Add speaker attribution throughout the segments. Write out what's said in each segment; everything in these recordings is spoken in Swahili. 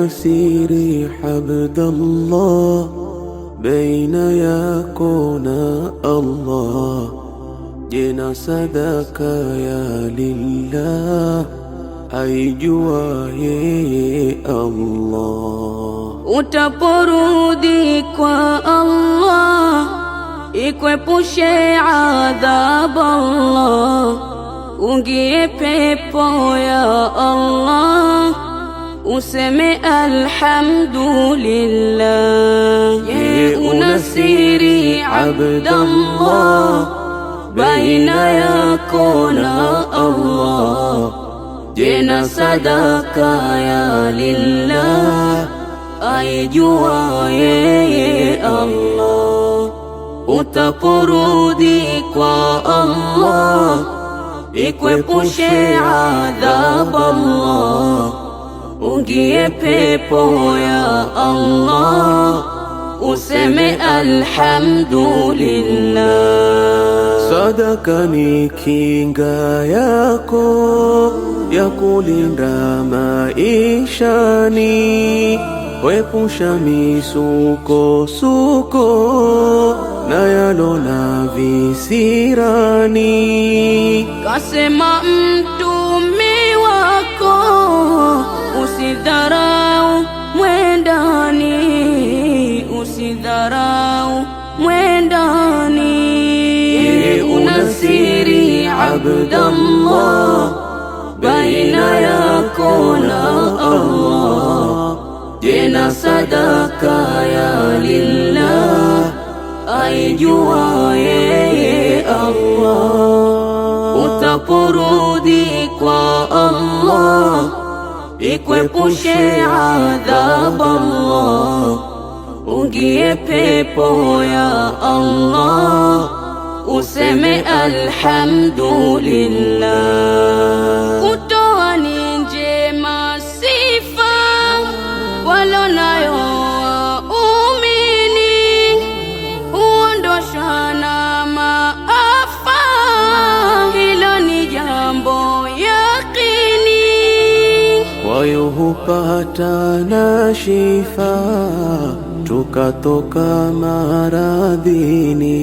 Speaker 1: unasiri Abdallah, baina yako na Allah, jena sadaka ya lillah, haijua yeye Allah.
Speaker 2: Utaporudi kwa Allah, ikwepushe adhabu Allah, ungie pepo ya Allah, useme alhamdulillah. Ye unasiri Abdallah, baina yako na Allah, jena sadaka ya lillah, aijua yeye Allah. Utaporudi kwa Allah, ikwepushe adhabu Allah, ungie pepo ya Allah, useme alhamdulillah.
Speaker 1: Sadaka ni kinga yako ya kulinda maishani, wepusha misukosuko na yalona visirani.
Speaker 2: Kasema mtume wako, usidharau mwendani, usidharau mwendani. Ye unasiri Abdallah, baina yako na Allah, jena sadaka ya lillah, aijua yeye Allah. Utaporudi kwa Allah, ikwepushe adhabu Allah, ungie pepo ya Allah, useme alhamdulillah. Kutoa ni njema sifa walonayo waumini, huondosha na maafa, hilo ni jambo yakini.
Speaker 1: Kwayo hupata na shifa, tukatoka maradhini,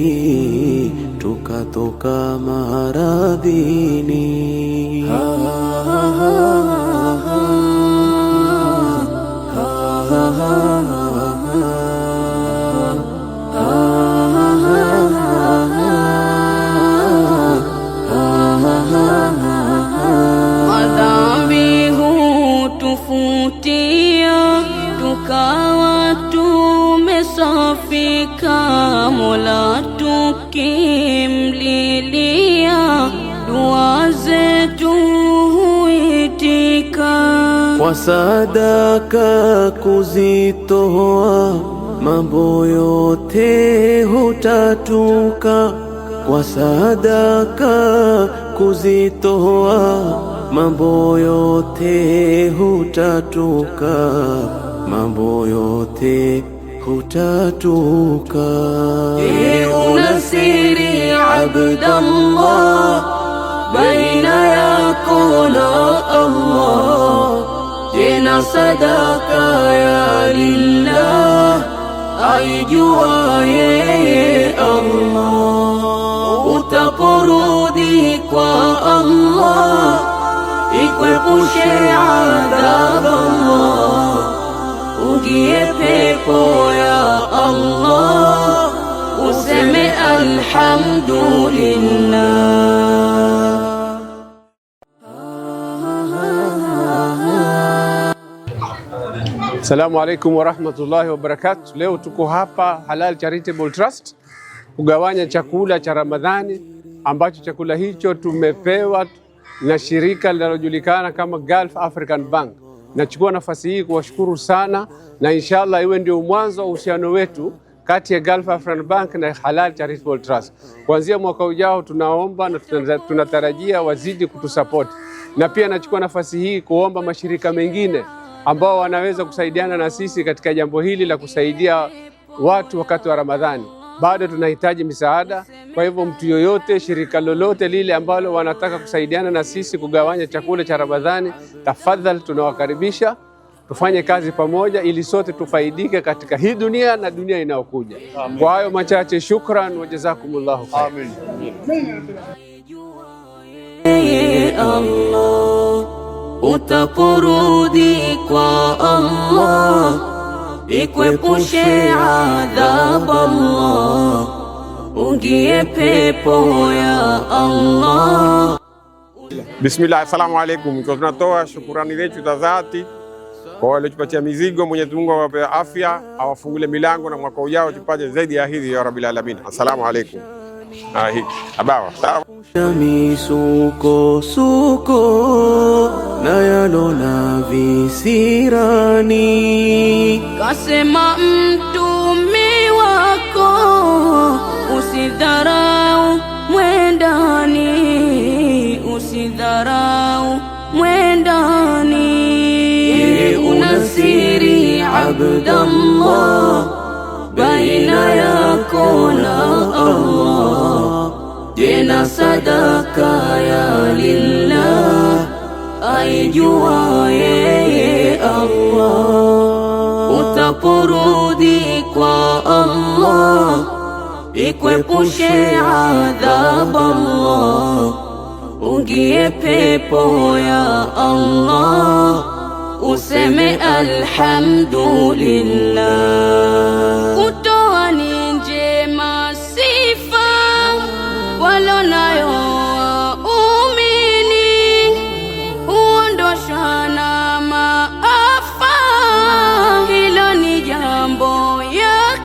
Speaker 1: tukatoka maradhini.
Speaker 2: Madhambi hutufutia, tukawa tumesafika, Mola tukimlilia, dua zetu huitika.
Speaker 1: Kwa sadaka kuzitoa, mambo yote hutatuka. Kwa sadaka kuzitoa, mambo yote hutatuka, mambo yote hutatuka.
Speaker 2: Ye unasiri Abdallah, baina yako na Allah, jena sadaka ya lillah, aijua yeye Allah. Utaporudi kwa Allah, ikwepushe adhabu Allah, ungie pepo ya Allah, useme alhamdulillah.
Speaker 3: Assalamu alaikum warahmatullahi wabarakatuh. Leo tuko hapa Halal Charitable Trust kugawanya chakula cha Ramadhani, ambacho chakula hicho tumepewa na shirika linalojulikana kama Gulf African Bank. Nachukua nafasi hii kuwashukuru sana, na inshallah iwe ndio mwanzo wa uhusiano wetu kati ya Gulf African Bank na Halal Charitable Trust. Kuanzia mwaka ujao tunaomba na tunatarajia wazidi kutusupport. Na pia nachukua nafasi hii kuomba mashirika mengine ambao wanaweza kusaidiana na sisi katika jambo hili la kusaidia watu wakati wa Ramadhani. Bado tunahitaji misaada. Kwa hivyo mtu yoyote, shirika lolote lile ambalo wanataka kusaidiana na sisi kugawanya chakula cha Ramadhani, tafadhali tunawakaribisha. tufanye kazi pamoja ili sote tufaidike katika hii dunia na dunia inayokuja. Kwa hayo machache, shukran wa jazakumullahu khair.
Speaker 2: Amin.
Speaker 1: Allah, utaporudi kwa Allah, ikuepushe adhabu Allah, ungie pepo ya Allah.
Speaker 4: Bismillah, assalamu alaikum. Tunatoa shukurani zetu za dhati kwa wale tupatia mizigo. Mwenyezi Mungu awape afya, awafungule milango na mwaka ujao tupate zaidi ya hizi ya Rabbil Alamin. Assalamu alaikum. Abawa.
Speaker 1: Misukosuko na yalona visirani, kasema mtumi wako usidharau mwendani, usidharau mwendani. Unasiri Abdallah baina yako na Allah, tena sadaka ya lillah, aijua yeye Allah. Utaporudi kwa Allah, ikuepushe adhabu Allah, ungie pepo ya Allah, useme alhamdulillah.